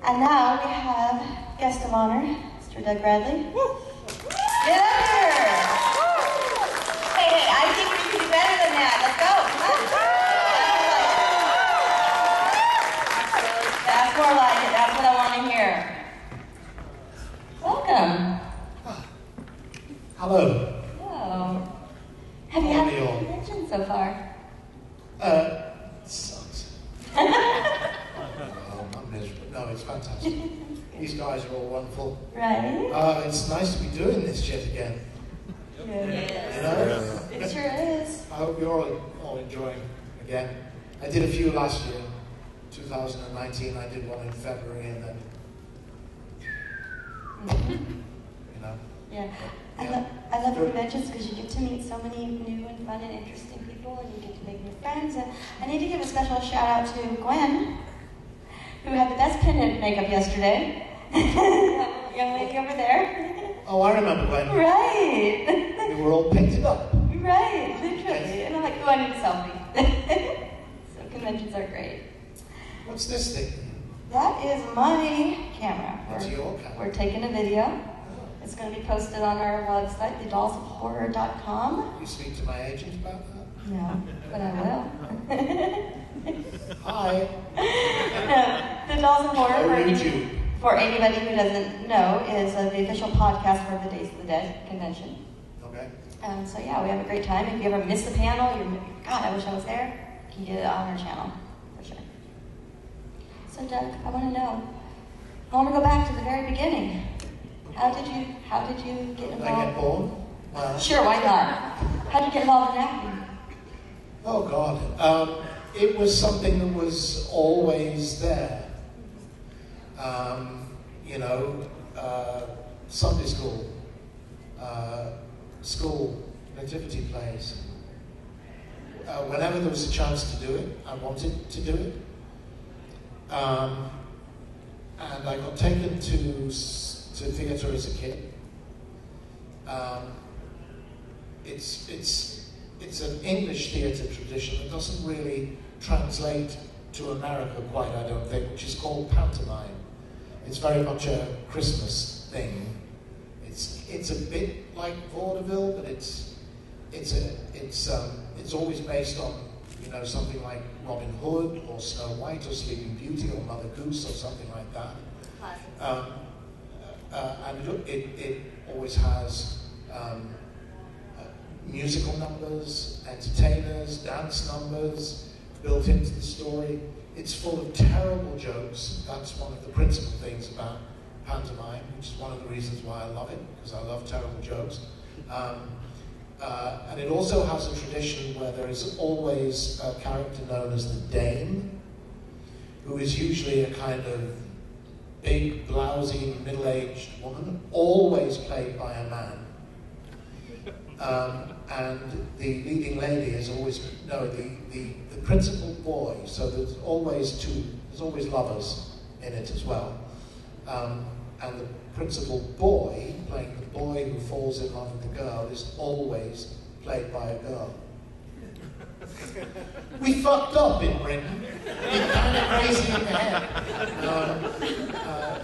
And now we have guest of honor, Mr. Doug Bradley. Get up here! Hey, I think we can do better than that. Let's go. That's more like it. That's what I want to hear. Welcome. Hello. Hello. Have you had a convention so far? It sucks. I'm miserable. No, it's fantastic. These guys are all wonderful. Right? It's nice to be doing this shit again. Yes. You know? It sure is. I hope you're all enjoying again. I did a few last year, 2019. I did one in February, and then, you know. Yeah. I love conventions because you get to meet so many new and fun and interesting people, and you get to make new friends. And I need to give a special shout out to Gwen, who had the best pendant makeup yesterday. Young lady over there. Oh, I remember when. Right. We were all painted up. Right, literally. And I'm like, oh, I need a selfie. So conventions are great. What's this thing? That is my camera. That's your camera. We're taking a video. It's going to be posted on our website, thedollsofhorror.com. You speak to my agent about that? No, but I will. Hi. The Dolls of Horror, YouTube. for anybody who doesn't know, is the official podcast for the Days of the Dead convention. Okay. So yeah, we have a great time. If you ever miss the panel, God, I wish I was there, you can get it on our channel, for sure. So Doug, I want to know, I want to go back to the very beginning. How did you get involved? Did I get born? Sure, why not? How did you get involved in acting? Oh God. It was something that was always there. You know, Sunday school, school, nativity plays. Whenever there was a chance to do it, I wanted to do it. And I got taken to theatre as a kid. It's an English theatre tradition that doesn't really translate to America quite, I don't think, which is called pantomime. It's very much a Christmas thing. It's a bit like vaudeville, but it's always based on, you know, something like Robin Hood or Snow White or Sleeping Beauty or Mother Goose or something like that. And it always has musical numbers, entertainers, dance numbers built into the story. It's full of terrible jokes. That's one of the principal things about pantomime, which is one of the reasons why I love it, because I love terrible jokes. And it also has a tradition where there is always a character known as the Dame, who is usually a kind of big, blousy, middle-aged woman, always played by a man. And the leading lady is always, the principal boy, so there's always lovers in it as well. And the principal boy, playing the boy who falls in love with the girl, is always played by a girl. We fucked up in Britain. We're kind of crazy in the head.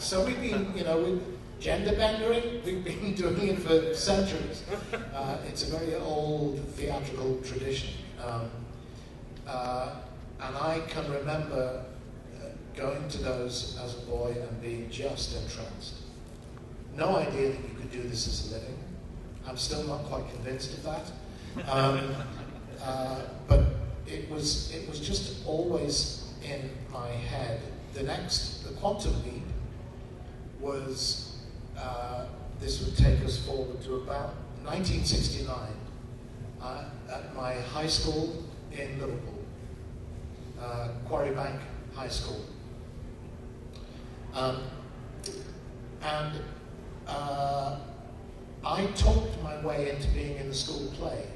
So we've been, with gender bendering, we've been doing it for centuries. It's a very old theatrical tradition. And I can remember going to those as a boy and being just entranced. No idea that you could do this as a living. I'm still not quite convinced of that. But it was just always in my head. The quantum leap was, this would take us forward to about 1969 at my high school in Liverpool, Quarry Bank High School. I talked my way into being in the school play.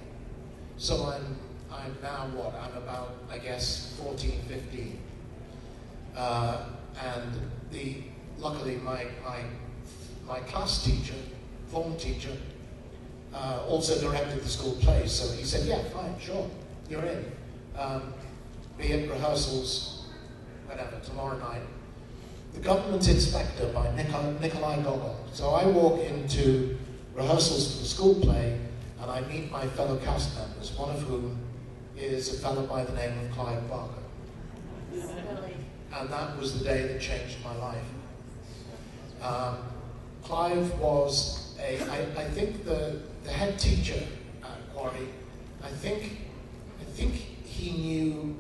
So I'm now what? I'm about, I guess, 14, 15. And luckily my class teacher, form teacher, also directed the school play. So he said, yeah, fine, sure, you're in. Be at rehearsals, whatever, tomorrow night. The Government Inspector by Nikolai Gogol. So I walk into rehearsals for the school play and I meet my fellow cast members, one of whom is a fellow by the name of Clive Barker. Really? And that was the day that changed my life. Clive was I think the head teacher at Quarry. I think he knew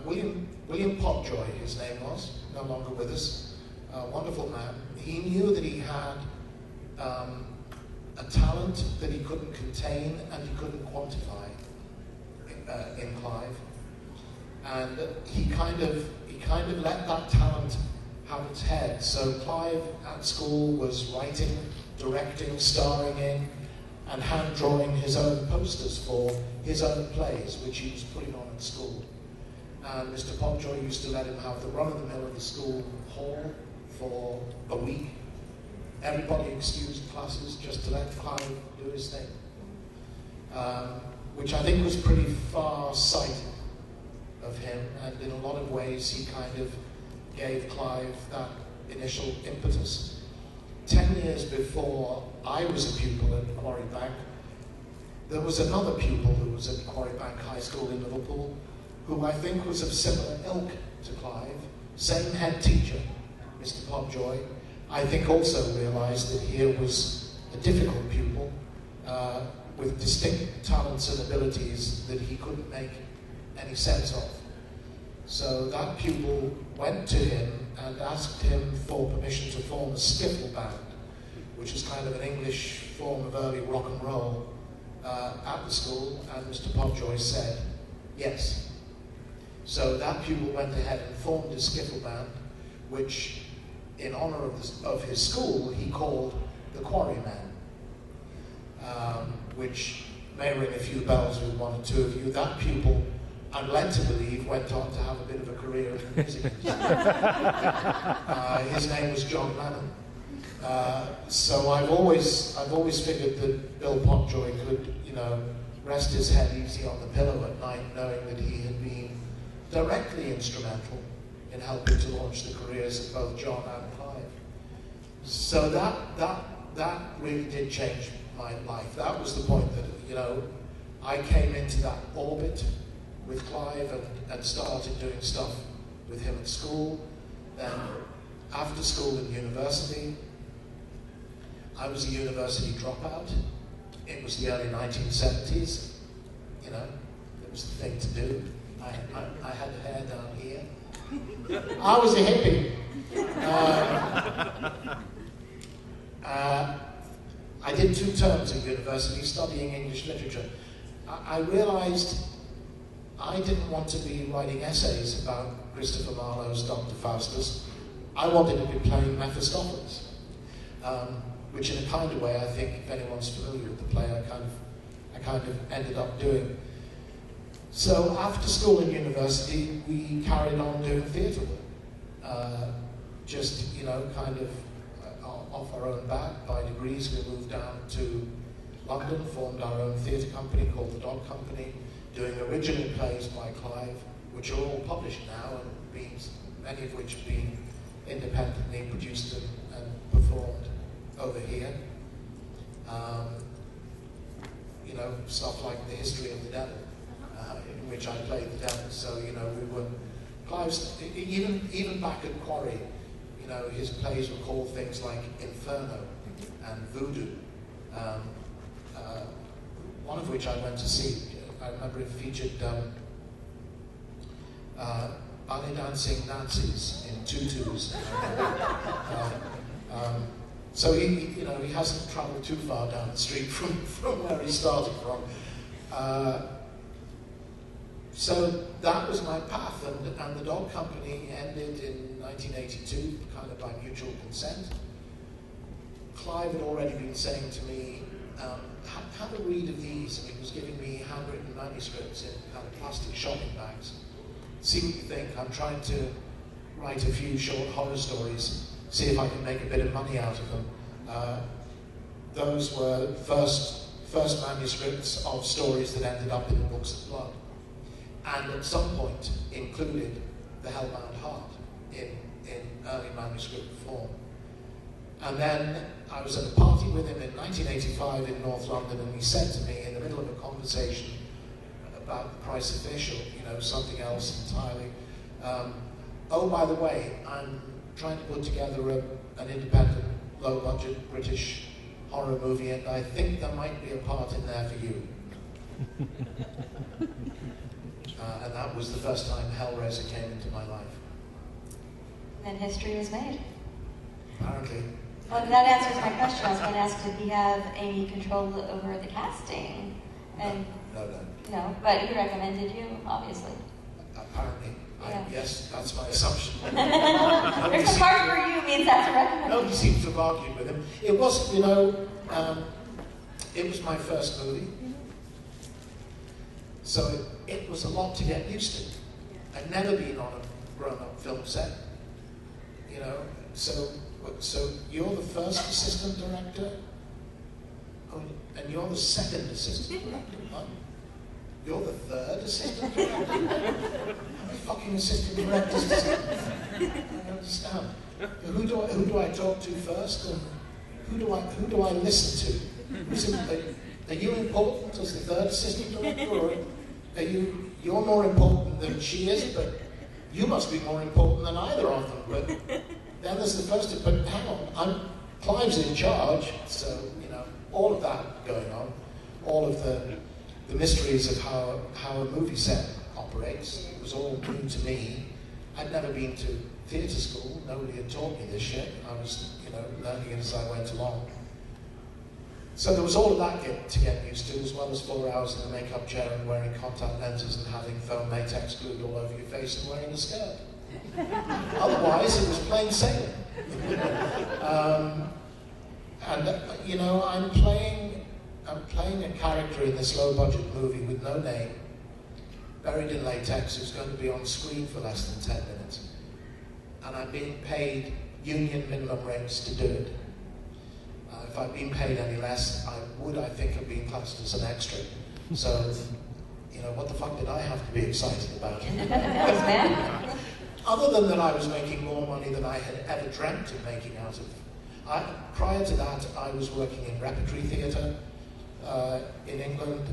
William Popjoy, his name was, no longer with us, a wonderful man. He knew that he had a talent that he couldn't contain and he couldn't quantify in Clive, and he kind of let that talent have its head. So Clive at school was writing, directing, starring in, and hand drawing his own posters for his own plays, which he was putting on at school. And Mr. Popjoy used to let him have the run-of-the-mill of the school hall for a week. Everybody excused classes just to let Clive do his thing, which I think was pretty far-sighted of him, and in a lot of ways he kind of gave Clive that initial impetus. 10 years before I was a pupil at Quarry Bank, there was another pupil who was at Quarry Bank High School in Liverpool, who I think was of similar ilk to Clive, same head teacher, Mr. Popjoy. I think also realised that here was a difficult pupil with distinct talents and abilities that he couldn't make any sense of. So that pupil went to him and asked him for permission to form a skiffle band, which is kind of an English form of early rock and roll, at the school, and Mr. Popjoy said yes. So that pupil went ahead and formed a skiffle band, which, in honour of his school, he called the Quarrymen, which may ring a few bells with one or two of you. That pupil, I'm led to believe, went on to have a bit of a career in the music industry. His name was John Lennon. So I've always figured that Bill Popjoy could, rest his head easy on the pillow at night, knowing that he had been directly instrumental in helping to launch the careers of both John and Clive. So that really did change my life. That was the point that, I came into that orbit with Clive and started doing stuff with him at school. Then after school and university, I was a university dropout. It was the early 1970s, it was the thing to do. I had hair down here. I was a hippie. I did 2 terms at university studying English literature. I realised I didn't want to be writing essays about Christopher Marlowe's Dr. Faustus. I wanted to be playing Mephistopheles, which in a kind of way, I think, if anyone's familiar with the play, I kind of ended up doing. So after school and university, we carried on doing theatre work. Just, kind of off our own back. By degrees, we moved down to London, formed our own theatre company called The Dog Company, doing original plays by Clive, which are all published now, and many of which have been independently produced and performed over here. Stuff like The History of the Devil, in which I played the devil. So, we were, Clive's, even back at Quarry, his plays were called things like Inferno and Voodoo, one of which I went to see. I remember it featured ballet dancing Nazis in tutus. So he hasn't travelled too far down the street from where he started from. So that was my path, and the Dog Company ended in 1982, kind of by mutual consent. Clive had already been saying to me, have a read of these, and he was giving me handwritten manuscripts in kind of plastic shopping bags. See what you think. I'm trying to write a few short horror stories, see if I can make a bit of money out of them. Those were first manuscripts of stories that ended up in the Books of Blood, and at some point included The Hellbound Heart in in early manuscript form. And then I was at a party with him in 1985 in North London, and he said to me in the middle of a conversation about the price of fish, or something else entirely, oh, by the way, I'm trying to put together an independent, low-budget British horror movie, and I think there might be a part in there for you. And that was the first time Hellraiser came into my life. And then history was made. Apparently. Well, that answers my question. I was going to ask, did he have any control over the casting? And no, but he recommended you, obviously. Apparently. Yeah. Yes, that's my assumption. There's a part for you means that's a recommendation. Nobody seems to have argued with him. It was, it was my first movie. So it was a lot to get used to. I'd never been on a grown-up film set. So you're the first assistant director? Oh, and you're the second assistant director? Huh? You're the third assistant director? How many fucking assistant directors does it? I don't understand. Who do I talk to first? And who do I listen to? Are you important as the third assistant director, or are you're more important than she is? But you must be more important than either of them. But then there's the first. But hang on, Clive's in charge, so all of that going on, all of the mysteries of how a movie set operates. It was all new to me. I'd never been to theatre school. Nobody had taught me this shit. I was, learning it as I went along. So there was all of that to get used to, as well as 4 hours in the makeup chair and wearing contact lenses and having foam latex glued all over your face and wearing a skirt. Otherwise, it was plain sailing. I'm playing a character in this low-budget movie with no name, buried in latex, who's going to be on screen for less than 10 minutes. And I'm being paid union minimum rates to do it. If I'd been paid any less, I think, have been classed as an extra. So, what the fuck did I have to be excited about? Thanks, man. Other than that, I was making more money than I had ever dreamt of making out of. Prior to that, I was working in repertory theatre in England,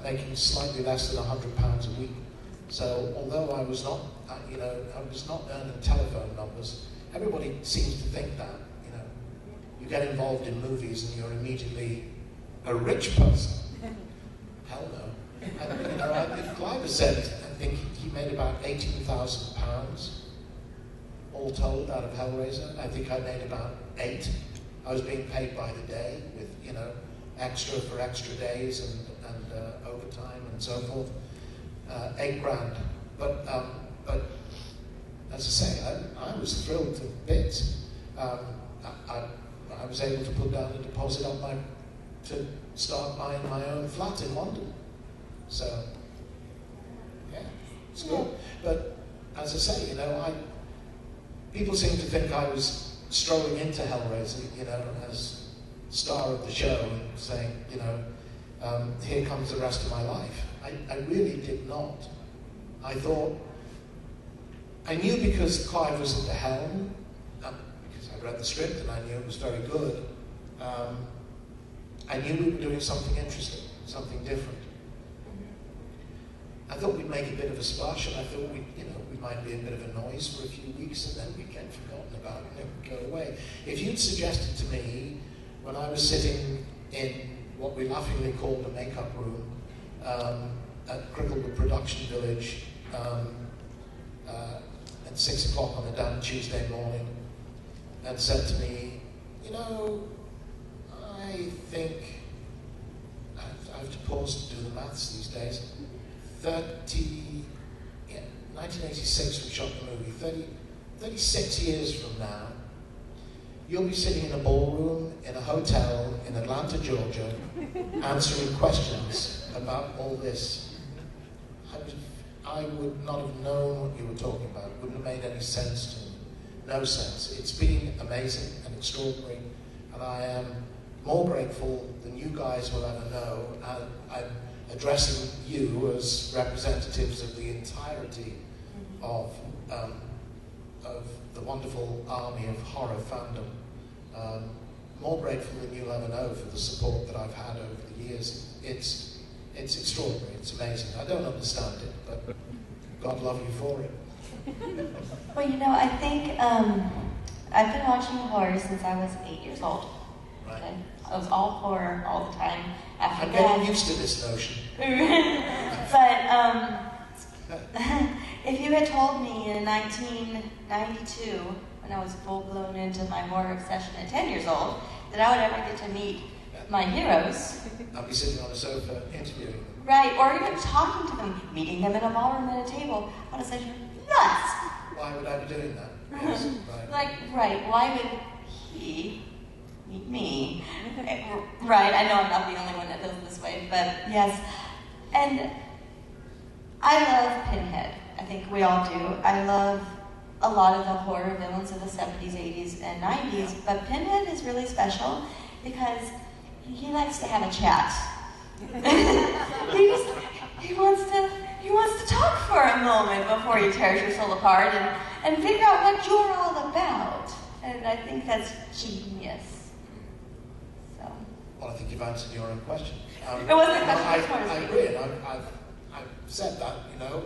making slightly less than £100 a week. So, although I was not, I was not earning telephone numbers, everybody seems to think that. You get involved in movies and you're immediately a rich person. Hell no. And, Clive said, I think he made about £18,000 all told out of Hellraiser. I think I made about 8. I was being paid by the day with, extra for extra days and overtime and so forth. £8,000. But as I say, I was thrilled to bits. I was able to put down a deposit to start buying my own flat in London. So, yeah, it's good. But as I say, people seem to think I was strolling into Hellraiser, as star of the show, and saying, here comes the rest of my life. I really did not. I thought, I knew because Clive was at the helm, because I read the script and I knew it was very good, I knew we were doing something interesting, something different. I thought we'd make a bit of a splash, and I thought we might be a bit of a noise for a few weeks, and then we'd get forgotten about it and it would go away. If you'd suggested to me, when I was sitting in what we laughingly called a makeup room at Cricklewood Production Village at 6 o'clock on a damn Tuesday morning, and said to me, I think, I have to pause to do the maths these days, 1986 we shot the movie, 36 years from now, you'll be sitting in a ballroom in a hotel in Atlanta, Georgia, answering questions about all this. I would not have known what you were talking about. It wouldn't have made any sense to me. No sense. It's been amazing and extraordinary, and I am more grateful than you guys will ever know. I'm addressing you as representatives of the entirety of of the wonderful army of horror fandom. More grateful than you'll ever know for the support that I've had over the years. It's extraordinary, it's amazing. I don't understand it, but God love you for it. Well, you know, I think I've been watching horror since I was 8 years old. Right. Okay? I was all horror all the time. After I'm that, getting used to this notion. But if you had told me in 1992, when I was full-blown into my horror obsession at 10 years old, that I would ever get to meet my heroes. I'll be sitting on a sofa interviewing them. Right, or even talking to them, meeting them in a ballroom at a table. I would have said, you're nuts! Why would I be doing that? Yes, right. Right, why would he meet me? Right, I know I'm not the only one that feels this way, but yes. And I love Pinhead. I think we all do. I love a lot of the horror villains of the 70s, 80s, and 90s, but Pinhead is really special because he likes to have a chat. he wants to talk for a moment before he tears your soul apart and figure out what you're all about. And I think that's genius. So. Well, I think you've answered your own question. It wasn't a question. I agree, and I've said that. You know,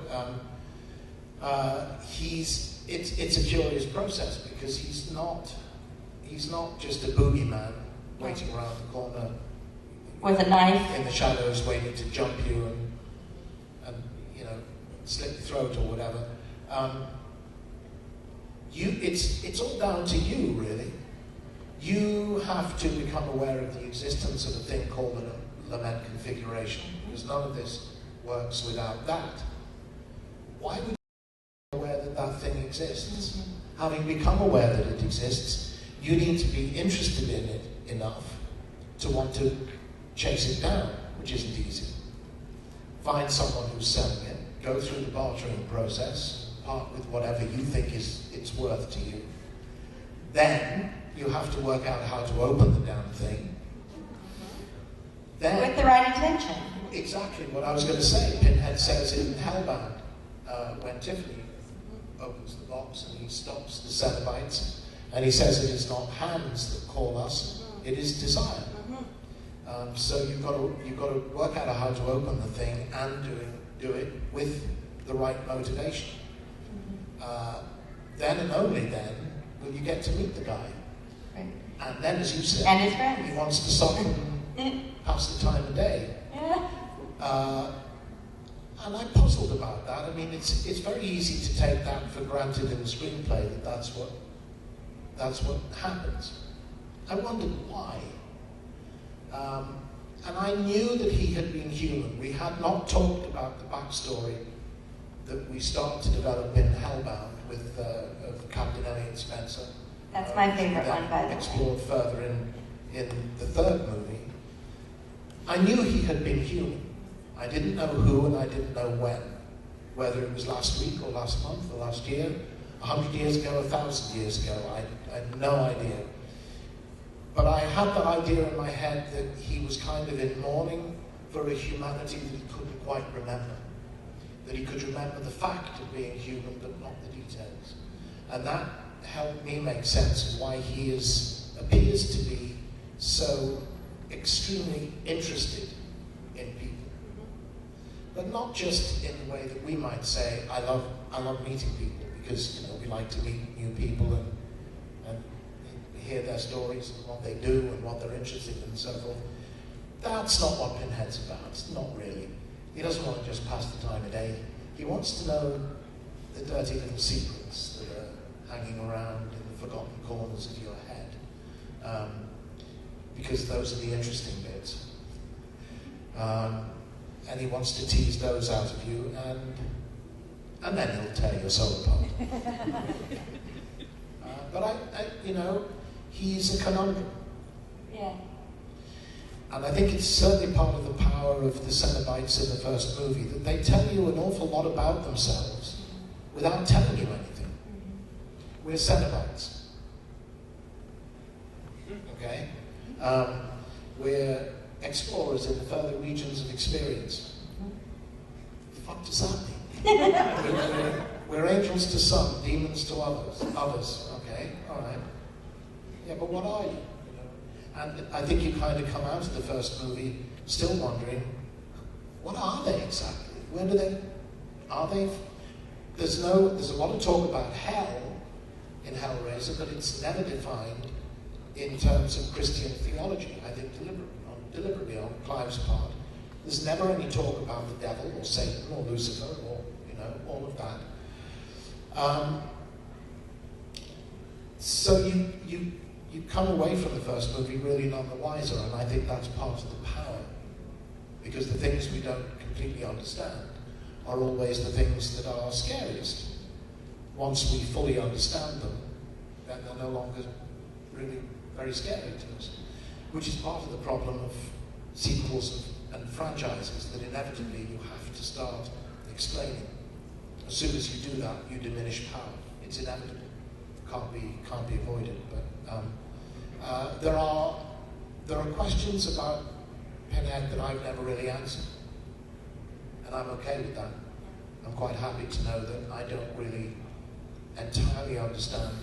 it's a curious process because he's not just a boogeyman waiting around the corner with a knife in the shadows, waiting to jump you and you know, slit your throat or whatever. It's all down to you, really. You have to become aware of the existence of a thing called a lament configuration, because none of this works without that. Why would you be aware that that thing exists? Mm-hmm. Having become aware that it exists, you need to be interested in it enough to want to chase it down, which isn't easy. Find someone who's selling it, go through the bartering process, part with whatever you think it's worth to you. Then you have to work out how to open the damn thing. Then, with the right intention. Exactly what I was going to say. Pinhead says in Hellbound, when Tiffany opens the box and he stops the Cenobites, and he says it is not hands that call us, it is desire. So you've got to work out how to open the thing and do it with the right motivation. Then and only then will you get to meet the guy. Right. And then, as you said, and his friends. He wants to stop and pass the time of day. Yeah. And I'm puzzled about that. I mean, it's very easy to take that for granted in the screenplay that that's what happens. I wondered why. And I knew that he had been human. We had not talked about the backstory that we start to develop in Hellbound with Captain Elliot Spencer. That's my favorite one, by the way. Explored further in the third movie. I knew he had been human. I didn't know who and I didn't know when. Whether it was last week or last month or last year, 100 years ago, 1,000 years ago, I had no idea. But I had that idea in my head that he was kind of in mourning for a humanity that he couldn't quite remember. That he could remember the fact of being human, but not the details. And that helped me make sense of why he appears to be so extremely interested in people. But not just in the way that we might say, I love meeting people, because we like to meet new people and hear their stories and what they do and what they're interested in and so forth. That's not what Pinhead's about. It's not really. He doesn't want to just pass the time of day. He wants to know the dirty little secrets that are hanging around in the forgotten corners of your head. Because those are the interesting bits. And he wants to tease those out of you, and then he'll tear your soul apart. But he's a conundrum. Yeah. And I think it's certainly part of the power of the Cenobites in the first movie, that they tell you an awful lot about themselves without telling you anything. We're Cenobites. Okay? We're explorers in the further regions of experience. What the fuck does that mean? We're angels to some, demons to others. Okay, all right. Yeah, but what are you? And I think you kind of come out of the first movie still wondering, what are they exactly? Where do they? Are they? There's a lot of talk about hell in Hellraiser, but it's never defined in terms of Christian theology. I think deliberately on Clive's part, there's never any talk about the devil or Satan or Lucifer or all of that. So you come away from the first movie really none the wiser, and I think that's part of the power, because the things we don't completely understand are always the things that are scariest. Once we fully understand them, then they're no longer really very scary to us, which is part of the problem of sequels and franchises, that inevitably you have to start explaining. As soon as you do that, you diminish power. It's inevitable. Can't be avoided. But there are questions about Pinhead that I've never really answered, and I'm okay with that. I'm quite happy to know that I don't really entirely understand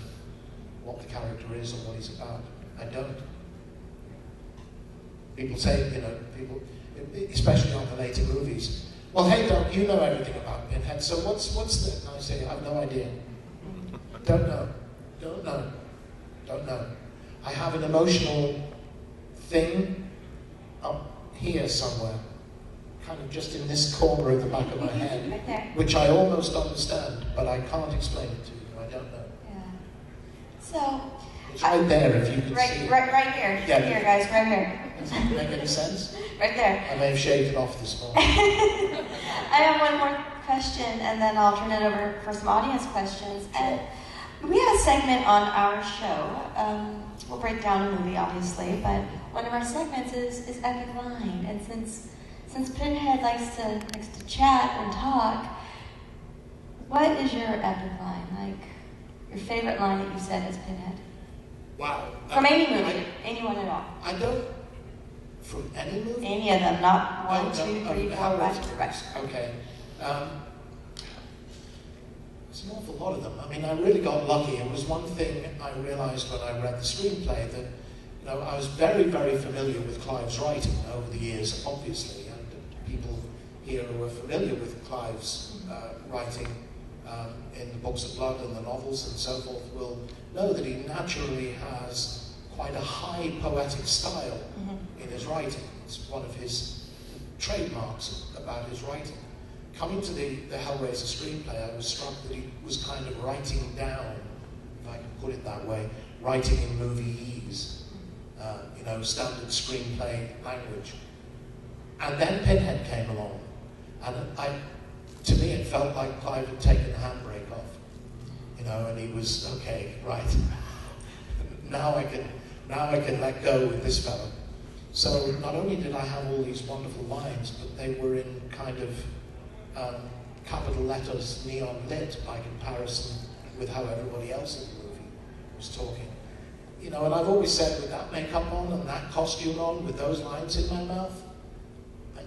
what the character is or what he's about. I don't. People say, especially on the later movies, well, hey, don't you know everything about Pinhead? So what's the? And I say, I have no idea. Don't know. I have an emotional thing up here somewhere, kind of just in this corner of the back of my head, right there, which I almost understand, but I can't explain it to you. I don't know. Yeah. So. It's right there, if you can see it. Right here. Yeah. Here, guys, right here. Does it make any sense? Right there. I may have shaved it off this morning. I have one more question, and then I'll turn it over for some audience questions. And we have a segment on our show. We'll break down a movie, obviously, but one of our segments is Epic Line. And since Pinhead likes to chat and talk, what is your epic line? Like, your favorite line that you said as Pinhead? Wow. From any movie, anyone at all. I don't. From any movie? Any of them, not one, two, three, four, five. Right. Okay. There's an awful lot of them. I mean, I really got lucky. It was one thing I realized when I read the screenplay, that I was very, very familiar with Clive's writing over the years, obviously, and people here who are familiar with Clive's writing in the Books of Blood and the novels and so forth will know that he naturally has quite a high poetic style in his writing. It's one of his trademarks about his writing. Coming to the Hellraiser screenplay, I was struck that he was kind of writing down, if I can put it that way, writing in movie-ese, standard screenplay language. And then Pinhead came along, and to me it felt like Clive had taken the handbrake off, and he was, okay, right, now I can let go with this fellow. So not only did I have all these wonderful lines, but they were in kind of capital letters, neon lit by comparison with how everybody else in the movie was talking. And I've always said, with that makeup on and that costume on, with those lines in my mouth,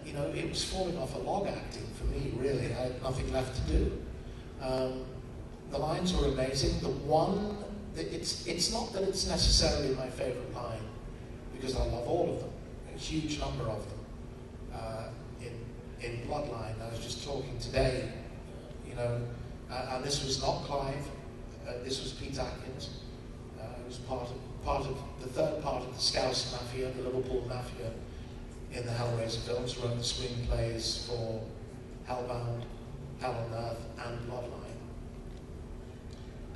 it was falling off a log acting for me, really. I had nothing left to do. The lines were amazing. The one, it's not that it's necessarily my favorite line, because I love all of them, a huge number of them. In Bloodline, I was just talking today, and this was not Clive, this was Pete Atkins. It was part of the third part of the Scouse Mafia, the Liverpool Mafia, in the Hellraiser films. Wrote the screenplays for Hellbound, Hell on Earth, and Bloodline,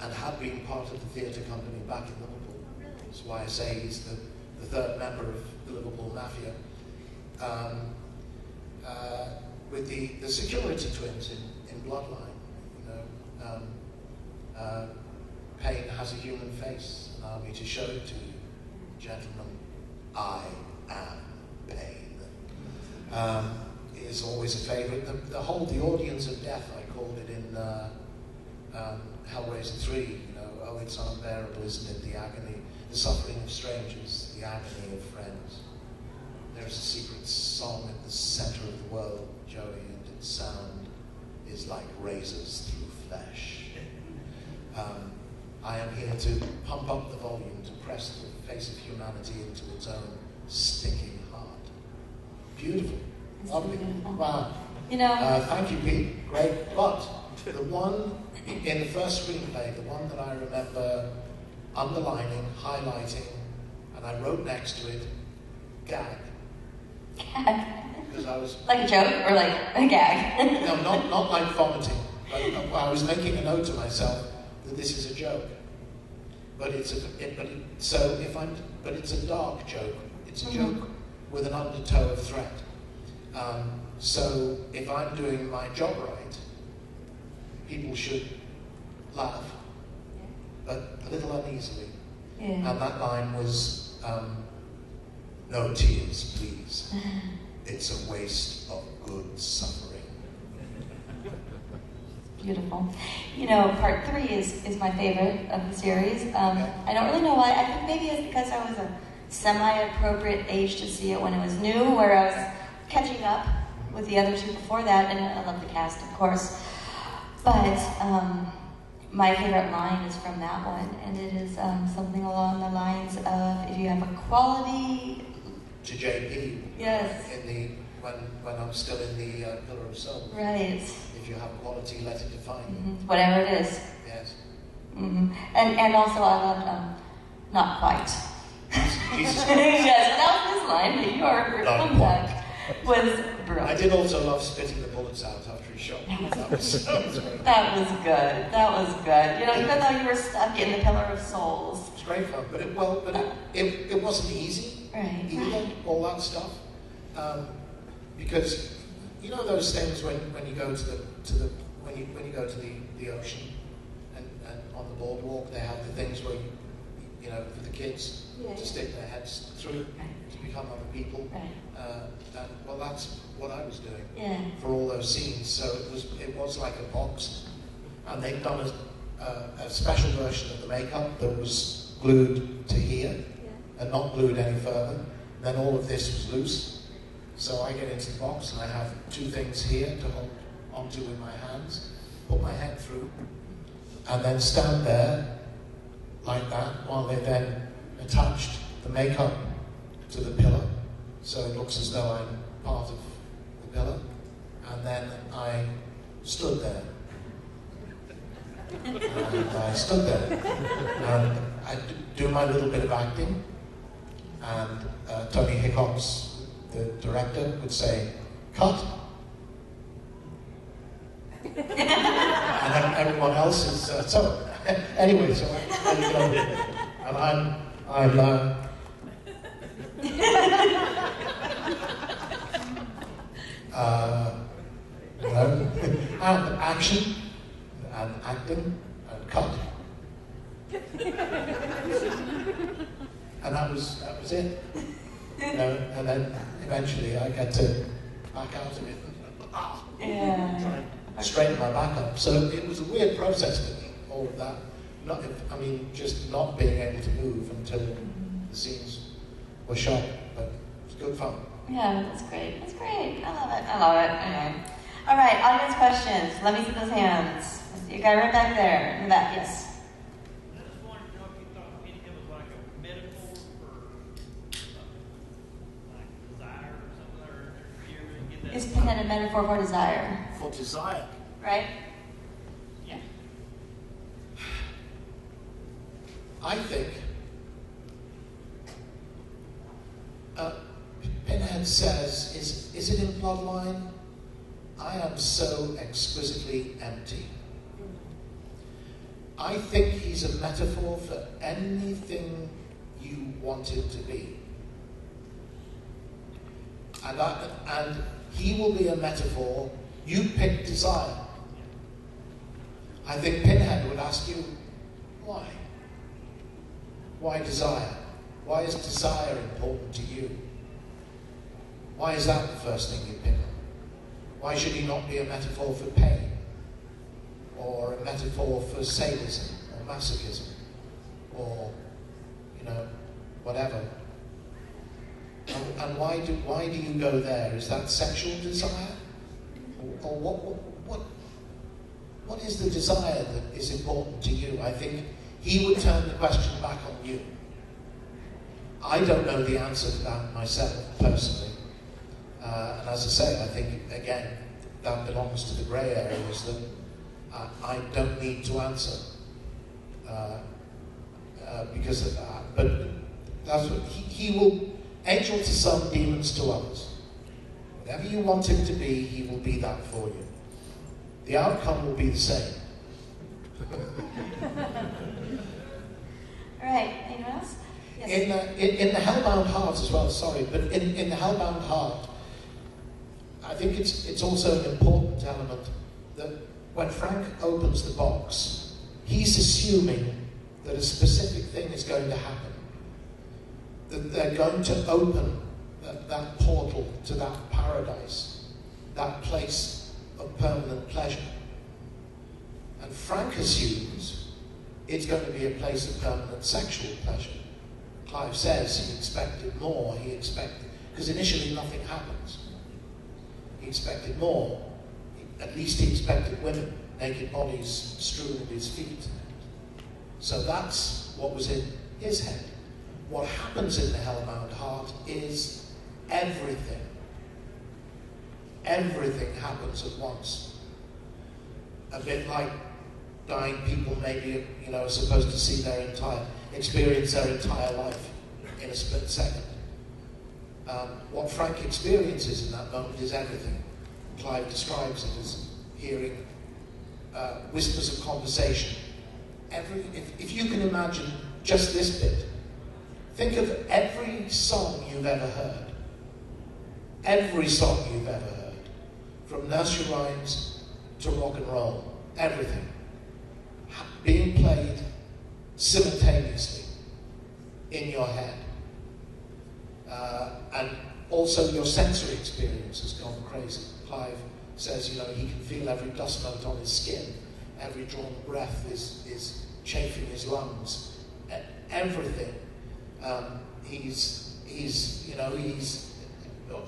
and had been part of the theatre company back in Liverpool. That's why I say he's the third member of the Liverpool Mafia. With the security twins in Bloodline, Pain has a human face, allow me to show it to you, gentlemen. I am Pain. Is always a favourite. The audience of death, I called it in Hellraiser 3. Oh, it's unbearable, isn't it? The agony, the suffering of strangers, the agony of friends. There is a secret song at the centre of the world, Joey, and its sound is like razors through flesh. I am here to pump up the volume, to press the face of humanity into its own sticking heart. Beautiful. Lovely. Beautiful. Wow. You know, thank you, Pete. Great. But the one in the first screenplay, the one that I remember underlining, highlighting, and I wrote next to it, gag. gag. Because I was... Like a joke or like a gag? No, not like vomiting. But I was making a note to myself that this is a joke. But it's a dark joke. It's a joke with an undertow of threat. So if I'm doing my job right, people should laugh, but a little uneasily. Yeah. And that line was, no tears, please. It's a waste of good suffering. Beautiful. You know, part 3 is my favorite of the series. I don't really know why. I think maybe it's because I was a semi-appropriate age to see it when it was new, where I was catching up with the other two before that, and I love the cast, of course. But my favorite line is from that one, and it is something along the lines of, if you have a quality... To JP. Yes. When I'm still in the Pillar of Soul. Right. If you have quality, let it define you. Whatever it is. Yes. And also I loved Not Quite. Jesus. Yes, that was his line. Your comeback was brilliant. I did also love spitting the bullets out after he shot me. That was good. That was good. You know, even though you were stuck in the Pillar of Souls. It was great fun, but it wasn't easy. Right. Either, all that stuff. Because you know those things when you go to the ocean and on the boardwalk they have the things where you know for the kids to stick their heads through to become other people. Right. And well, that's what I was doing for all those scenes. So it was like a box, and they'd done a special version of the makeup that was glued to here and not glued any further. Then all of this was loose. So I get into the box and I have two things here to hold onto with my hands, put my head through, and then stand there like that while they then attached the makeup to the pillar, so it looks as though I'm part of the pillar. And then I stood there. And I stood there. And I do my little bit of acting, and Tony Hickox, the director, would say, "Cut." And everyone else is, so, anyway, so and I'm you know, and action, and acting, and cut. And that was it. You know, and then eventually I get to back out of it and straighten my back up. So it was a weird process for me, all of that. Just not being able to move until the scenes were shot, but it was good fun. Yeah, that's great. That's great. I love it. Okay. All right, audience questions. Let me see those hands. I see a guy right back there. In the back, yes. I just wanted to know if you thought anything was like a metaphor for like desire or something, or do you really get that? Is Pinhead a metaphor for desire? For desire. Right? Yeah. I think Pinhead says, is it in Bloodline? I am so exquisitely empty. I think he's a metaphor for anything you want him to be. And he will be a metaphor. You pick desire. I think Pinhead would ask you, why? Why desire? Why is desire important to you? Why is that the first thing you pick up? Why should he not be a metaphor for pain? Or a metaphor for sadism or masochism? Or, whatever. And why do you go there? Is that sexual desire? Or what is the desire that is important to you? I think he would turn the question back on you. I don't know the answer to that myself, personally. And as I say, I think, again, that belongs to the grey areas that I don't need to answer. Because of that. But that's what he will, angel to some, demons to others. Whatever you want him to be, he will be that for you. The outcome will be the same. All right, anyone else? Yes. In the Hellbound Heart as well, sorry, but in the Hellbound Heart, I think it's also an important element that when Frank opens the box, he's assuming that a specific thing is going to happen. That they're going to open that portal to that paradise, that place of permanent pleasure. And Frank assumes it's going to be a place of permanent sexual pleasure. Clive says he expected more, because initially nothing happens. He expected more. At least he expected women, naked bodies strewn at his feet. So that's what was in his head. What happens in the Hellbound Heart is everything. Everything happens at once. A bit like dying people maybe, are supposed to see experience their entire life in a split second. What Frank experiences in that moment is everything. Clive describes it as hearing whispers of conversation. If you can imagine just this bit, think of every song you've ever heard. Every song you've ever heard. From nursery rhymes to rock and roll. Everything. Being played simultaneously in your head. And also your sensory experience has gone crazy. Clive says, he can feel every dust mote on his skin. Every drawn breath is chafing his lungs. Everything. He's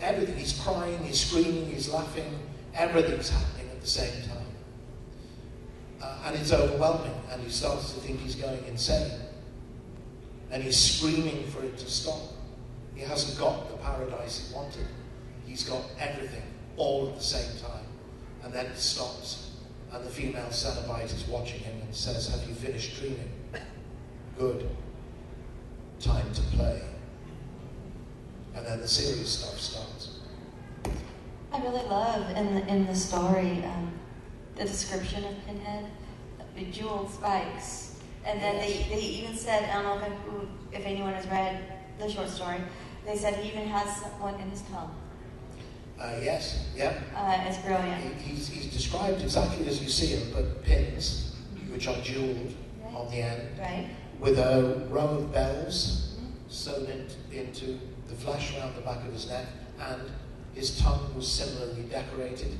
everything. He's crying, he's screaming, he's laughing. Everything's happening at the same time. And it's overwhelming, and he starts to think he's going insane. And he's screaming for it to stop. He hasn't got the paradise he wanted. He's got everything, all at the same time. And then it stops. And the female Cenobite is watching him and says, "Have you finished dreaming? Good. Time to play." And then the serious stuff starts. I really love in the story the description of Pinhead, the jeweled spikes. And then they even said, I don't know if anyone has read the short story, they said he even has one in his tongue. Yes, yeah. It's brilliant. He's described exactly as you see him, but pins, which are jeweled on the end, with a row of bells sewn into the flesh around the back of his neck, and his tongue was similarly decorated,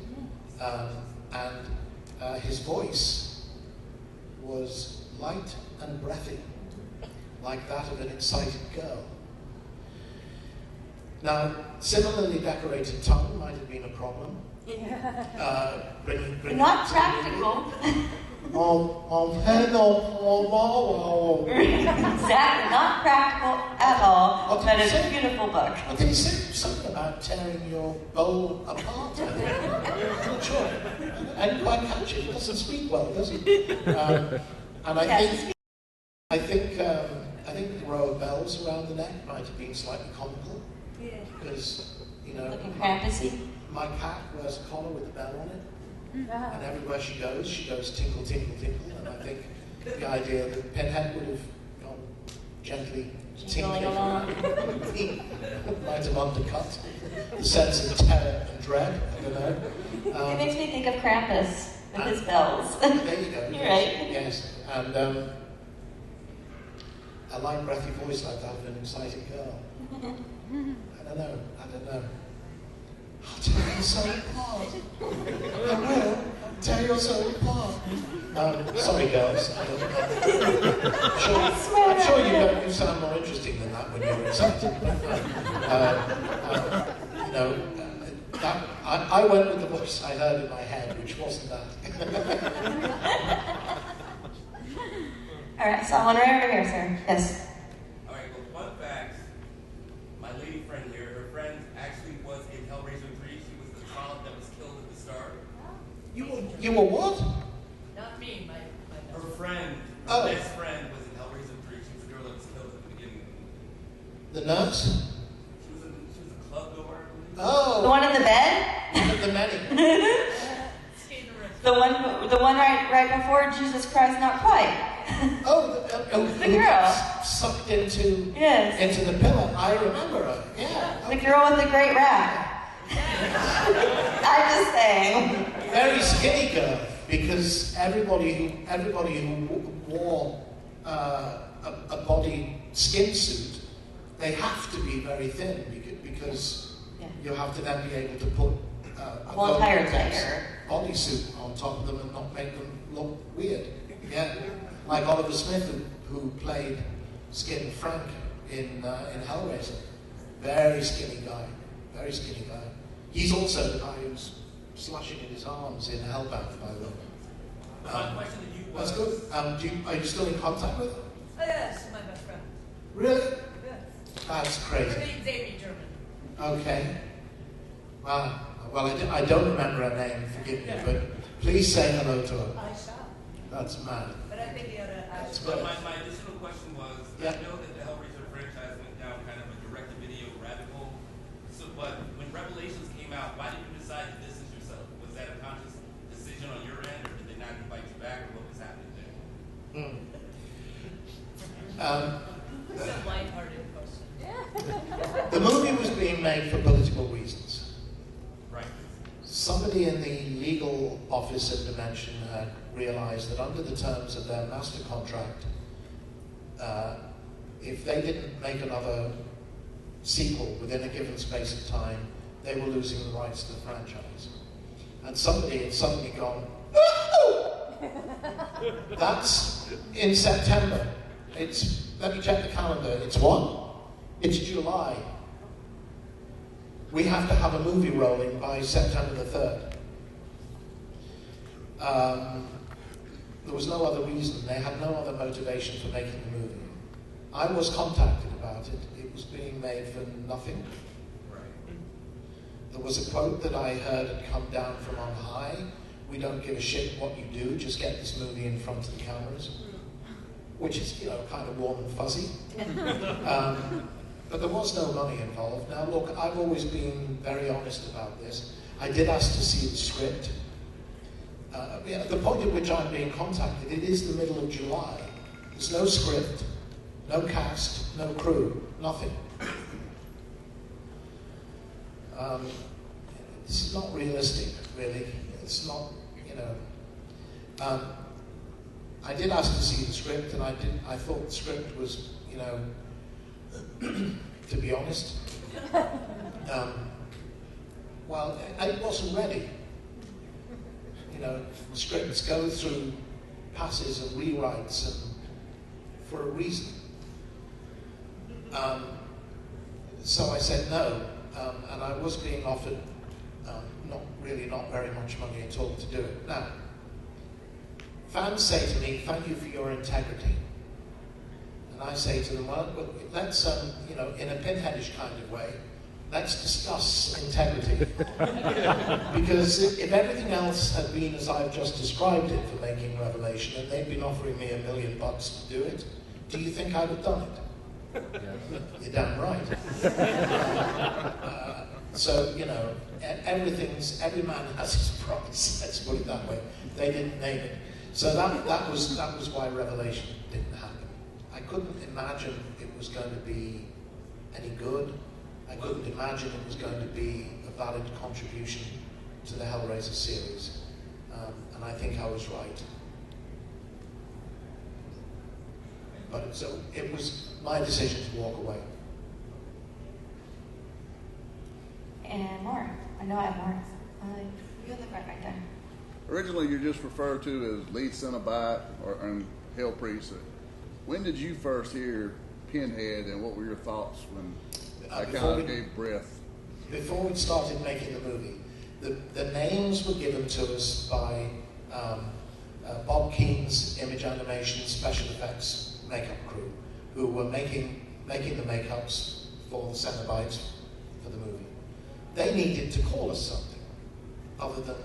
and his voice was light and breathy, like that of an excited girl. Now, similarly decorated tongue might have been a problem. Bringing Not practical. Exactly, not practical at all, but it's a beautiful book. Well, did he say something about tearing your bowl apart? I'm not sure. I didn't quite catch it. He doesn't speak well, does he? And I think the row of bells around the neck might have been slightly comical. Because, looking Krampusy. My cat wears a collar with a bell on it. And everywhere she goes tinkle, tinkle, tinkle. And I think the idea that Pinhead would have gone gently tinkling along might have undercut the sense of terror and dread. I don't know. It makes me think of Krampus with his bells. There you go. You're right. Yes. And a light, breathy voice like that of an excited girl. I don't know. I'll tear your soul apart. I will. Tear your soul apart. Sorry, girls. I'm sure you sound more interesting than that when you're excited. I I went with the voice I heard in my head, which wasn't that. All right, someone right over here, sir. Yes. All right, well, fun fact. My lady friend here, her friend actually was in Hellraiser 3. She was the child that was killed at the start. You were what? Not me, my Her friend, Oh. her best friend was in Hellraiser 3. She was the girl that was killed at the beginning. The nurse? She was a club goer, I believe. Oh. The one in the bed? The many. The one right before Jesus Christ, not quite. Oh, The girl. Sucked into Yes. the pillar. I remember her. Yeah. The girl with the great rap. I'm just saying. Very skinny girl, because everybody who wore a body skin suit, they have to be very thin because you have to then be able to put A whole entire layer. bodysuit on top of them and not make them look weird. Yeah, like Oliver Smith, who played Skin Frank in Hellraiser. Very skinny guy. Very skinny guy. He's also the guy who's slashing in his arms in Hellbound, by the way. My question to you was... That's good. Are you still in contact with him? Oh, yes, my best friend. Really? Yes. That's Her crazy. name's Amy German. Okay. Wow. Well, I don't remember her name, forgive me, but please say hello to her. I shall. That's mad. But I think the other That's But good. my additional question was, Yeah. I know that the Hellraiser franchise went down kind of a direct-to-video rabbit hole. So, but when Revelations came out, why did you decide to distance yourself? Was that a conscious decision on your end, or did they not invite you back, or what was happening there? It's a lighthearted question. The movie was being made for political reasons. Right. Somebody in the legal office of Dimension had realized that under the terms of their master contract, if they didn't make another sequel within a given space of time, they were losing the rights to the franchise. And somebody had suddenly gone, "Oh!" That's in September. Let me check the calendar. It's what? It's July. We have to have a movie rolling by September the 3rd. There was no other reason. They had no other motivation for making the movie. I was contacted about it. It was being made for nothing. Right. There was a quote that I heard had come down from on high. We don't give a shit what you do, just get this movie in front of the cameras. Which is, kind of warm and fuzzy. But there was no money involved. Now look, I've always been very honest about this. I did ask to see the script. The point at which I'm being contacted, it is the middle of July. There's no script, no cast, no crew, nothing. This is not realistic, really. It's not, I did ask to see the script, and I thought the script was, to be honest, well, it wasn't ready. Scripts go through passes and rewrites and for a reason. So I said no, and I was being offered not very much money at all to do it. Now, fans say to me, "Thank you for your integrity." And I say to them, well, let's, in a pinheadish kind of way, let's discuss integrity. Because if everything else had been as I've just described it for making Revelation, and they'd been offering me $1 million to do it, do you think I'd have done it? You're damn right. So, every man has his price, let's put it that way. They didn't name it. So that was why Revelation didn't happen. I couldn't imagine it was going to be any good. I couldn't imagine it was going to be a valid contribution to the Hellraiser series. And I think I was right. But so it was my decision to walk away. And more. I know I have more. You look right there. Originally, you're just referred to as lead Cenobite and Hell Priest. When did you first hear Pinhead, and what were your thoughts when I kind of gave breath? Before we started making the movie, the names were given to us by Bob Keene's image animation special effects makeup crew, who were making the makeups for the Cenobites for the movie. They needed to call us something other than,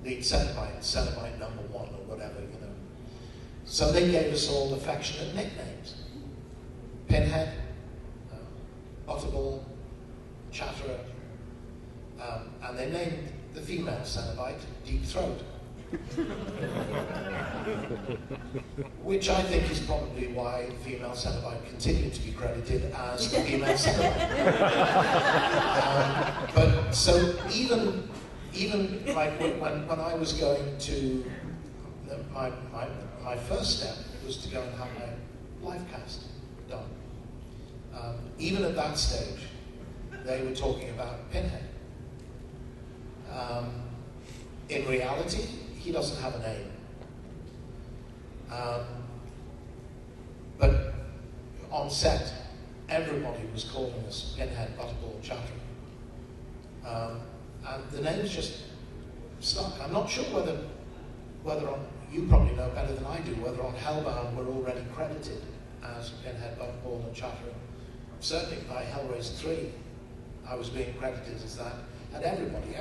lead Cenobite number 1 or whatever, So they gave us all affectionate nicknames. Pinhead, Butterball, Chatterer, and they named the female Cenobite Deep Throat. Which I think is probably why the female Cenobite continued to be credited as the female Cenobite. But so even like when I was going to my first step was to go and have my live cast done. Even at that stage, they were talking about Pinhead. In reality, he doesn't have a name. But on set, everybody was calling us Pinhead, Butterball, Chatterer. And the names just stuck. I'm not sure whether on, you probably know better than I do, whether on Hellbound we're already credited as Pinhead, Butterball, and Chatterer. Certainly by Hellraiser 3, I was being credited as that. And everybody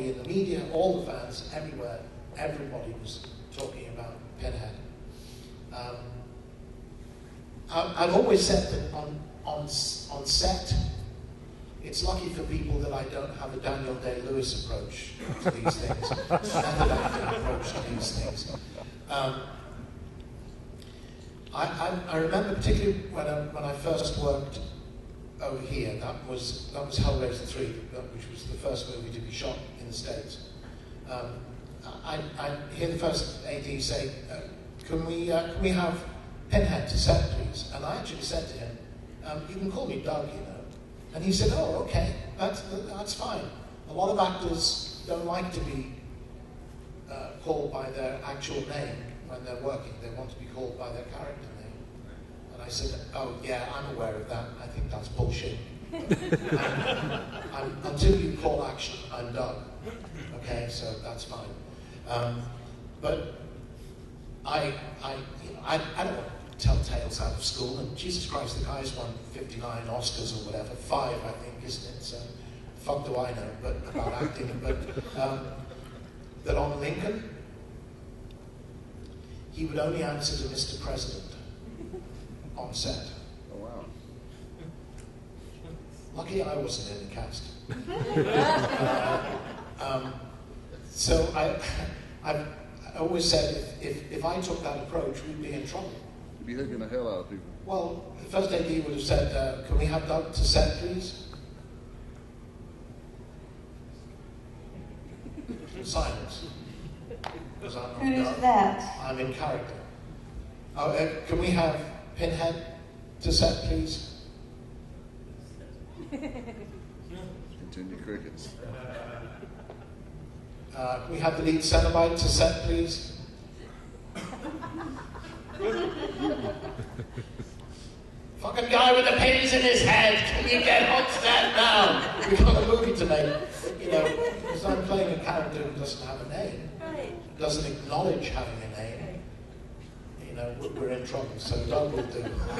in the media, all the fans, everywhere, everybody was talking about Pinhead. I've always said that on set, it's lucky for people that I don't have a Daniel Day-Lewis approach to these things, method acting approach to these things. I remember particularly when I first worked over here, that was Hellraiser 3, which was the first movie to be shot in the States. I hear the first AD say, can we have Pinhead to set, please? And I actually said to him, you can call me Doug, And he said, oh, okay, that's fine. A lot of actors don't like to be called by their actual name when they're working. They want to be called by their character name. And I said, oh, yeah, I'm aware of that. I think that's bullshit. Until you call action, I'm Doug. Okay, so that's fine. But I don't want to tell tales out of school. And Jesus Christ, the guy's won 59 Oscars or whatever, 5, I think, isn't it? So, fuck do I know about acting. But that on Lincoln, he would only answer to Mr. President on set. Oh, wow. Lucky I wasn't in the cast. So I always said if I took that approach, we'd be in trouble. You'd be hooking the hell out of people. Well, the first AD would have said, can we have Doug to set, please? Silence. Because I'm not Who's Doug. that? I'm in character. Oh, can we have Pinhead to set, please? Continue crickets. Can we have the lead Cenobite to set, please? Fucking guy with the pins in his head, can you get on set now? We've got a movie to make. Because I'm playing a character who doesn't have a name, doesn't acknowledge having a name. We're in trouble, so Doug will do. I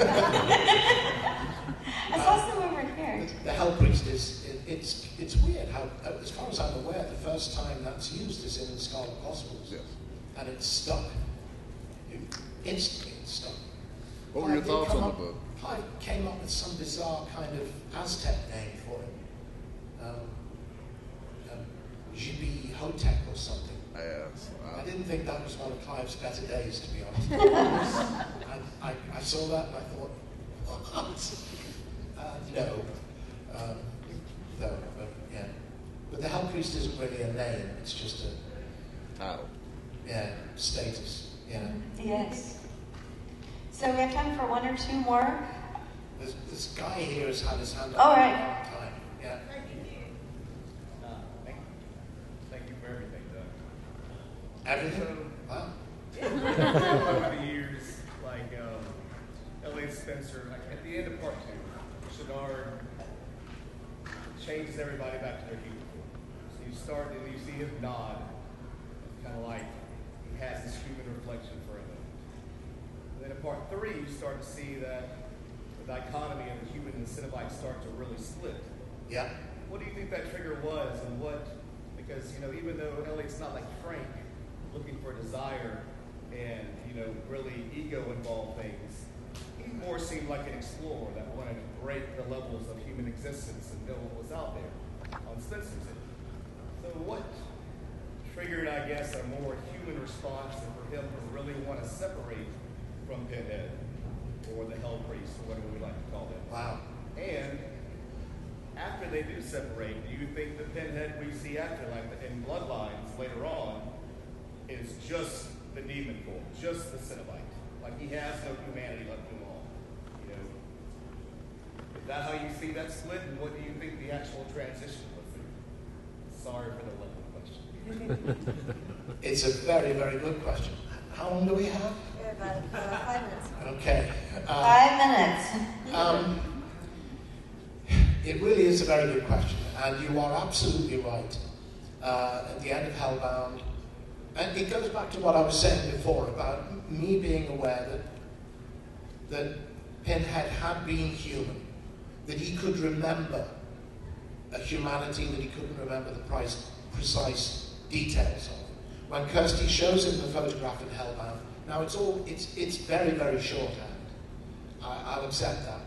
saw some over here. The Hell Priest it's weird how, as far as I'm aware, the first time that's used is in the Scarlet Gospels. Yes. And it's stuck. Instantly it's stuck. What were your thoughts on the book? I came up with some bizarre kind of Aztec name for him. Jibi Hotep or something. Yes. I didn't think that was one of Clive's better days, to be honest. I saw that and I thought, what? No. No, but yeah. But the Hell Priest isn't really a name, it's just a Title. Yeah, status. Yeah. Yes. So we have time for one or two more. This guy here has had his hand up All for right. a long time. Yeah. Thank you for everything, Doug. Everything? Wow. Over the years, like Elliot Spencer, like at the end of part 2, Shadar changes everybody back to their human form. So you you start and you see him nod, kind of like he has this human reflection for a moment. And then in part 3, you start to see that the dichotomy of the human and the Cenobite start to really split. Yeah. What do you think that trigger was, and what? Because even though Elliot's not like Frank, looking for desire and really ego-involved things, he more seemed like an explorer that wanted to break the levels of human existence and know what was out there on Spencer's end. So what triggered, I guess, a more human response and for him to really want to separate from Pinhead, or the Hell Priest, or whatever we like to call them? Wow. And after they do separate, do you think the Pinhead we see after, like in Bloodlines later on, is just the demon form, just the Cenobite? Like he has no humanity left in him all. Is that how you see that split? And what do you think the actual transition was through? Sorry for the level question. It's a very, very good question. How long do we have? We have about 5 minutes. Okay. 5 minutes. It really is a very good question, and you are absolutely right. At the end of Hellbound, and it goes back to what I was saying before about me being aware that Pinhead had been human, that he could remember a humanity that he couldn't remember the precise details of. When Kirsty shows him the photograph in Hellbound, now it's very, very shorthand. I'll accept that.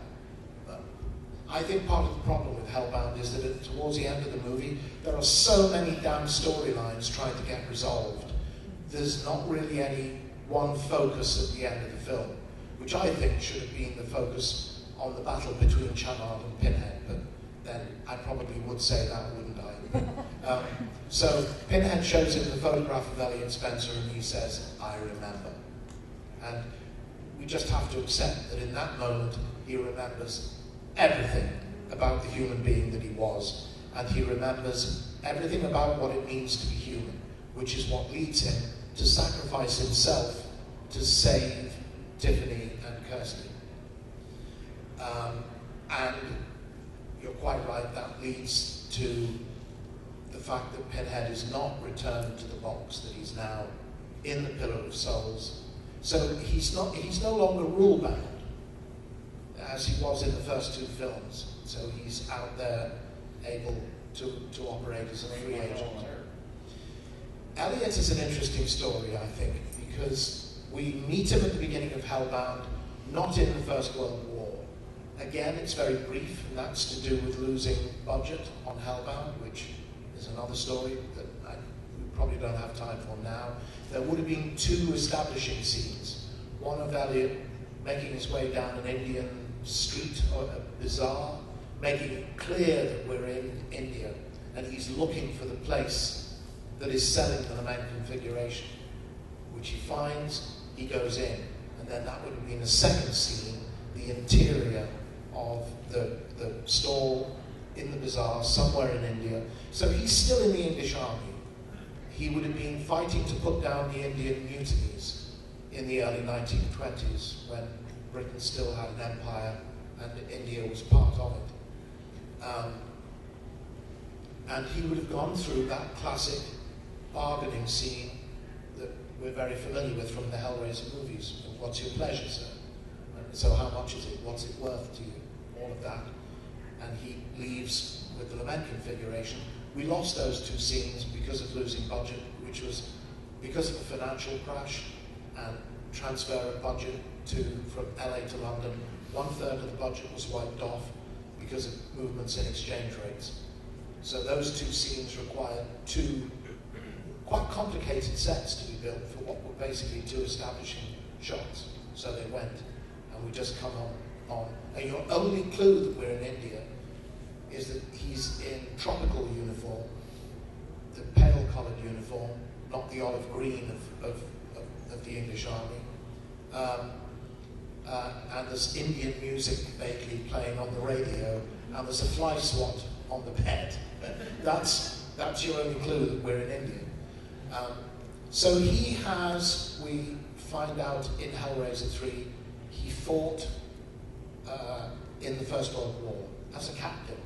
But I think part of the problem with Hellbound is that towards the end of the movie, there are so many damn storylines trying to get resolved. There's not really any one focus at the end of the film, which I think should have been the focus on the battle between Channard and Pinhead, but then I probably would say that, wouldn't I? So Pinhead shows him the photograph of Elliot Spencer and he says, "I remember." And we just have to accept that in that moment he remembers everything about the human being that he was, and he remembers everything about what it means to be human, which is what leads him to sacrifice himself to save Tiffany and Kirsty. And you're quite right, that leads to the fact that Pinhead is not returned to the box, that he's now in the Pillar of Souls. So he's no longer rule-bound, as he was in the first 2 films. So he's out there able to operate as a free agent. Elliot is an interesting story, I think, because we meet him at the beginning of Hellbound, not in the First World War. Again, it's very brief, and that's to do with losing budget on Hellbound, which is another story that we probably don't have time for now. There would have been 2 establishing scenes. One of Elliot making his way down an Indian street or a bazaar, making it clear that we're in India, and he's looking for the place that is selling the lament configuration, which he finds, he goes in, and then that would have been a second scene, the interior of the stall in the bazaar somewhere in India. So he's still in the English army. He would have been fighting to put down the Indian mutinies in the early 1920s when Britain still had an empire and India was part of it. And he would have gone through that classic bargaining scene that we're very familiar with from the Hellraiser movies. What's your pleasure, sir? And so how much is it? What's it worth to you? All of that. And he leaves with the lament configuration. We lost those 2 scenes because of losing budget, which was because of a financial crash and transfer of budget from LA to London. 1/3 of the budget was wiped off because of movements in exchange rates. So those 2 scenes required 2 quite complicated sets to be built for what were basically 2 establishing shots. So they went, and we just come on. And your only clue that we're in India is that he's in tropical uniform, the pale-coloured uniform, not the olive green of the English army. And there's Indian music vaguely playing on the radio, and there's a fly swat on the bed. That's your only clue that we're in India. So he has, we find out in Hellraiser 3, he fought in the First World War as a captain.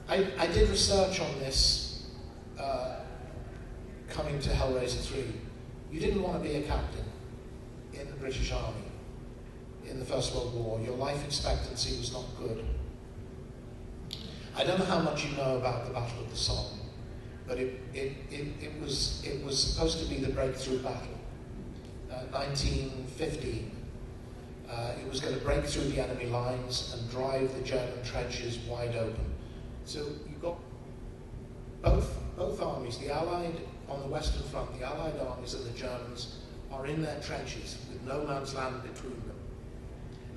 I did research on this coming to Hellraiser 3. You didn't want to be a captain in the British Army in the First World War. Your life expectancy was not good. I don't know how much you know about the Battle of the Somme, but it was supposed to be the breakthrough battle. 1915. It was going to break through the enemy lines and drive the German trenches wide open. So you got both armies, the Allied on the Western Front, the Allied armies and the Germans are in their trenches with no man's land between them.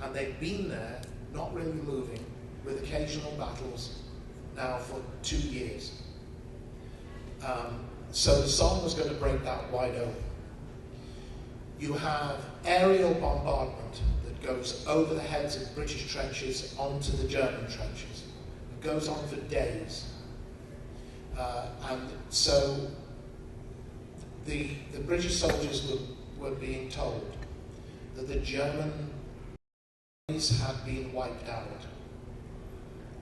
And they've been there, not really moving, with occasional battles now for 2 years. So the Somme was going to break that wide open. You have aerial bombardment that goes over the heads of British trenches onto the German trenches. It goes on for days. And so the British soldiers were being told that the German armies had been wiped out.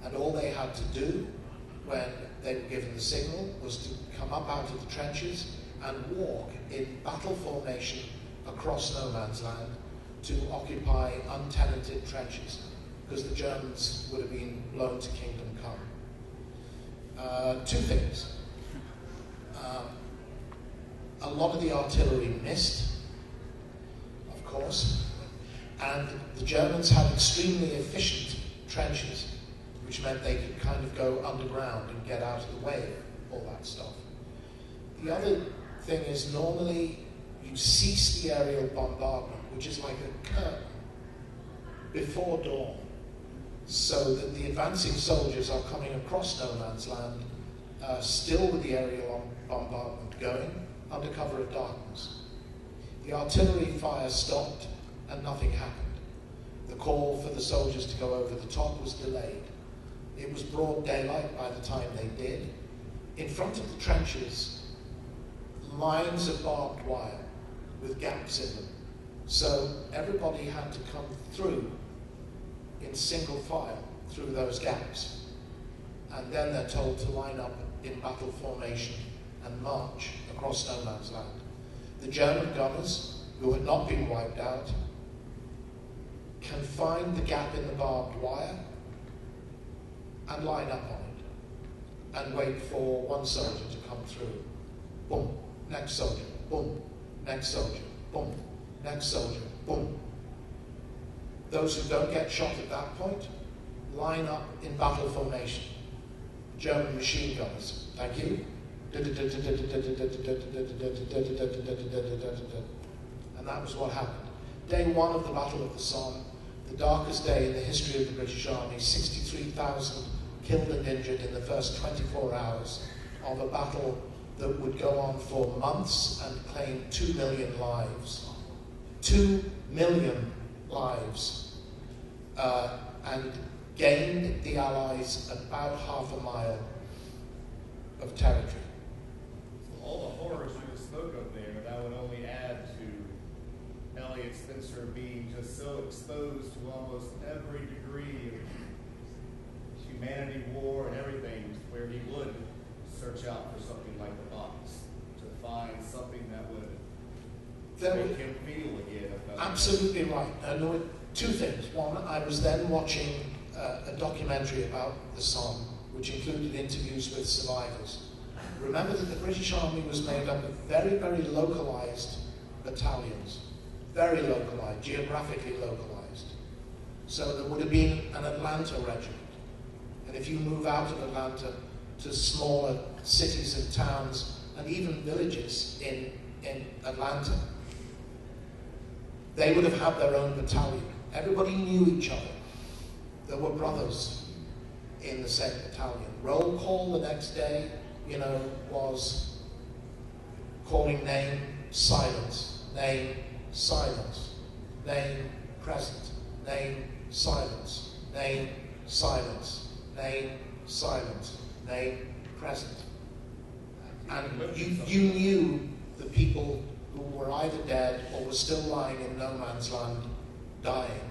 And all they had to do when they were given the signal was to come up out of the trenches and walk in battle formation across no man's land to occupy untenanted trenches, because the Germans would have been blown to kingdom come. Two things. A lot of the artillery missed, of course, and the Germans had extremely efficient trenches, which meant they could kind of go underground and get out of the way of all that stuff. The other thing is, normally you cease the aerial bombardment, which is like a curtain, before dawn, so that the advancing soldiers are coming across no man's land, still with the aerial bombardment going, under cover of darkness. The artillery fire stopped and nothing happened. The call for the soldiers to go over the top was delayed. It was broad daylight by the time they did. In front of the trenches, lines of barbed wire with gaps in them. So everybody had to come through in single file through those gaps. And then they're told to line up in battle formation and march across no man's land. The German gunners, who had not been wiped out, can find the gap in the barbed wire and line up on it and wait for one soldier to come through. Boom, next soldier, boom, next soldier, boom, next soldier, boom. Those who don't get shot at that point line up in battle formation. German machine gunners, thank you. And that was what happened. Day one of the Battle of the Somme, the darkest day in the history of the British Army, 63,000 killed and injured in the first 24 hours of a battle that would go on for months and claim 2 million lives. 2 million lives. And gained the Allies about half a mile of territory. All the horrors you just spoke of there, that would only add to Elliot Spencer being just so exposed to almost every degree of humanity, war, and everything, where he would search out for something like the box to find something that would make him feel again. Absolutely right. And there were two things. One, I was then watching a documentary about the Somme, which included interviews with survivors. Remember that the British Army was made up of very, very localized battalions. Very localized, geographically localized. So there would have been an Atlanta regiment. And if you move out of Atlanta to smaller cities and towns and even villages in Atlanta, they would have had their own battalion. Everybody knew each other. There were brothers in the same battalion. Roll call the next day, was calling name, silence, name, silence, name, present, name, silence, name, silence, name, silence, name, present. And you knew the people who were either dead or were still lying in no man's land, dying.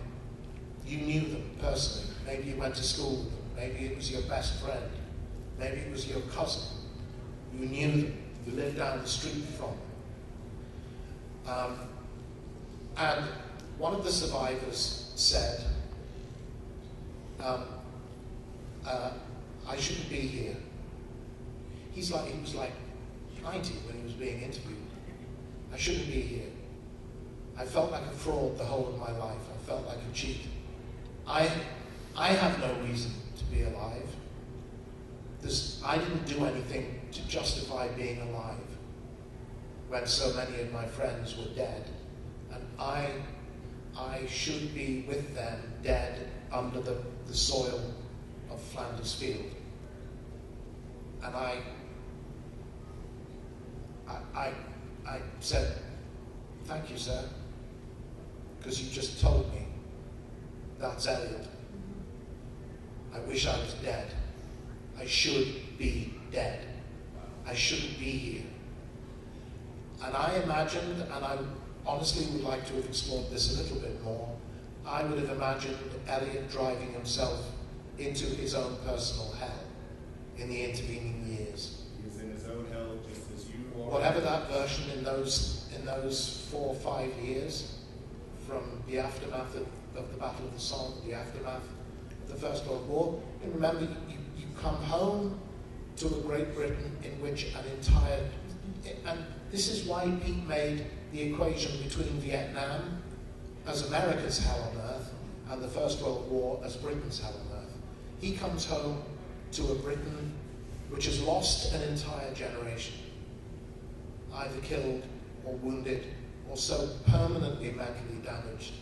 You knew them personally. Maybe you went to school with them. Maybe it was your best friend. Maybe it was your cousin. You knew them. You lived down the street from them. And one of the survivors said, I shouldn't be here. He was like 90 when he was being interviewed. I shouldn't be here. I felt like a fraud the whole of my life. I felt like a cheat. I have no reason to be alive. I didn't do anything to justify being alive when so many of my friends were dead. And I should be with them, dead under the soil of Flanders Field. And I said, thank you, sir, because you just told me that's Elliot. I wish I was dead. I should be dead. I shouldn't be here. And I imagined, and I honestly would like to have explored this a little bit more, I would have imagined Elliot driving himself into his own personal hell in the intervening years. He's in his own hell just as you are. Whatever that version in those 4 or 5 years, from the aftermath of the Battle of the Somme, the aftermath of the First World War, and remember, you come home to a Great Britain in which and this is why Pete made the equation between Vietnam as America's hell on earth and the First World War as Britain's hell on earth. He comes home to a Britain which has lost an entire generation, either killed or wounded or so permanently mentally damaged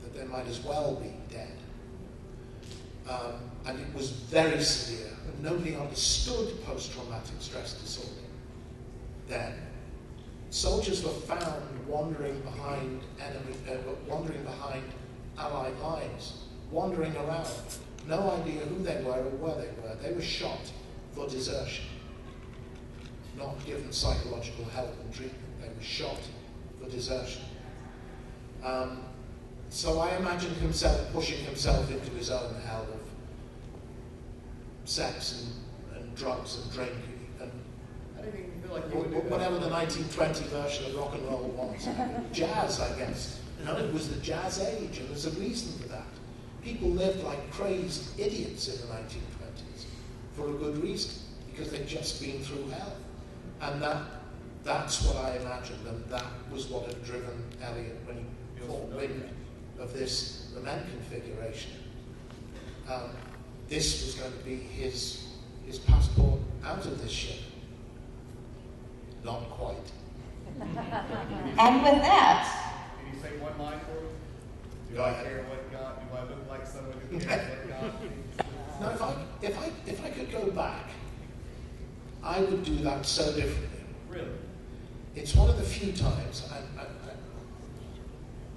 that they might as well be dead. And it was very severe. And nobody understood post-traumatic stress disorder then. Soldiers were found wandering behind Allied lines, wandering around. No idea who they were or where they were. They were shot for desertion, not given psychological help and treatment. They were shot for desertion. So I imagined himself pushing himself into his own hell of sex and drugs and drinking and I didn't even feel like you would do that. whatever the 1920 version of rock and roll was. Jazz, I guess. It was the jazz age, and there's a reason for that. People lived like crazed idiots in the 1920s for a good reason, because they'd just been through hell. And that's what I imagined, and that was what had driven Elliot when he caught wind of this lament configuration. This was going to be his passport out of this ship. Not quite. And with that, Can you say one line for me? Do Go I ahead. care what God? Do I look like someone who cares what God thinks? Now, if I could go back, I would do that so differently. Really? It's one of the few times,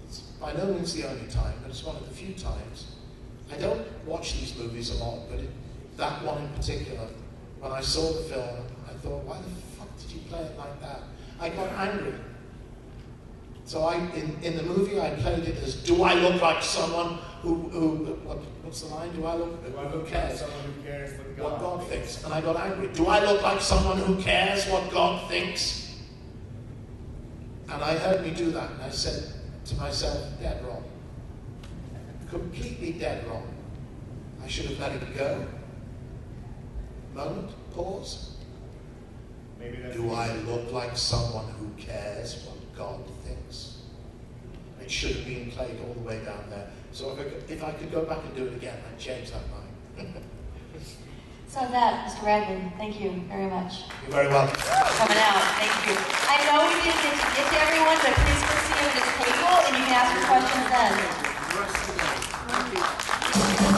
it's by no means the only time, but it's one of the few times. I don't watch these movies a lot, but that one in particular, when I saw the film, I thought, why the fuck did you play it like that? I got angry. So in the movie, I played it as, do I look like someone what's the line? Do I Who look cares? like someone who cares what What God God thinks. And I got angry. Do I look like someone who cares what God thinks? And I heard me do that, and I said to myself, dead wrong. Completely dead wrong. I should have let it go. Moment, pause. Maybe that's Do I look like someone who cares what God thinks? It should have been played all the way down there. So if I could go back and do it again, I'd change that mind. so that, Mr. Ragland, thank you very much You're very welcome. for coming out. Thank you. I know we didn't get to everyone, but please proceed to this table and you can ask your questions then. The rest of the day. Thank you.